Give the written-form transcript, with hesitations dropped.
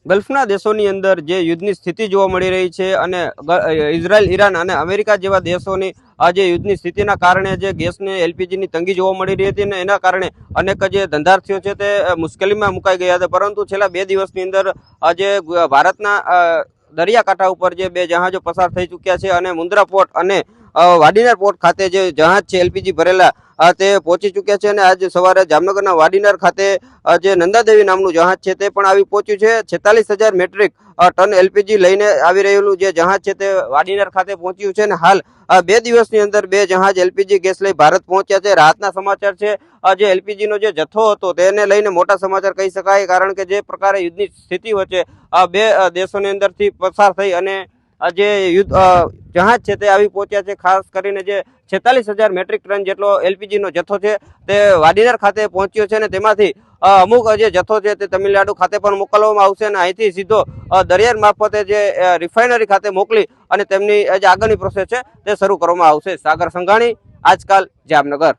ગલ્ફના દેશોની અંદર જે યુદ્ધની સ્થિતિ જોવા મળી રહી છે અને ઇઝરાયલ, ઈરાન અને અમેરિકા જેવા દેશોની આ જે યુદ્ધની સ્થિતિના કારણે જે ગેસની એલપીજીની તંગી જોવા મળી રહી હતી અને એના કારણે અનેક જે ધંધાર્થીઓ છે તે મુશ્કેલીમાં મુકાઈ ગયા હતા. પરંતુ છેલ્લા 2 દિવસની અંદર આજે ભારતના દરિયાકાંઠા ઉપર જે 2 જહાજો પસાર થઈ ચૂક્યા છે અને મુન્દ્રા પોર્ટ અને વાડીનાર પોર્ટ ખાતે જે જહાજ છે એલપીજી ભરેલા તે પહોંચી ચૂક્યા છે અને આજ સવારે જામનગરના વાડીનાર ખાતે જે નંદાદેવી નામનું જહાજ છે તે પણ આવી પહોંચ્યું છે. 46,000 મેટ્રિક ટન એલપીજી લઈને આવી રહેલું જે જહાજ છે તે વાડીનાર ખાતે પહોંચ્યું છે અને હાલ 2 દિવસની અંદર 2 જહાજ એલપીજી ગેસ લઈ ભારત પહોંચ્યા છે. રાહતના સમાચાર છે. જે એલપીજીનો જે જથ્થો હતો તેને લઈને મોટા સમાચાર કહી શકાય, કારણ કે જે પ્રકારે યુદ્ધની સ્થિતિ વચ્ચે આ 2 દેશોની અંદરથી પસાર થઈ અને જે જહાજ છે તે આવી પહોંચ્યા છે. ખાસ કરીને જે 46,000 મેટ્રિક ટન જેટલો એલપીજીનો જથ્થો છે તે વાડીનાર ખાતે પહોંચ્યો છે અને તેમાંથી અમુક જે જથ્થો છે તે તમિલનાડુ ખાતે પણ મોકલવામાં આવશે અને અહીંથી સીધો દરિયાઈ મારફતે જે રિફાઇનરી ખાતે મોકલી અને તેમની જે આગળની પ્રોસેસ છે તે શરૂ કરવામાં આવશે. સાગર સંઘાણી, આજકાલ, જામનગર.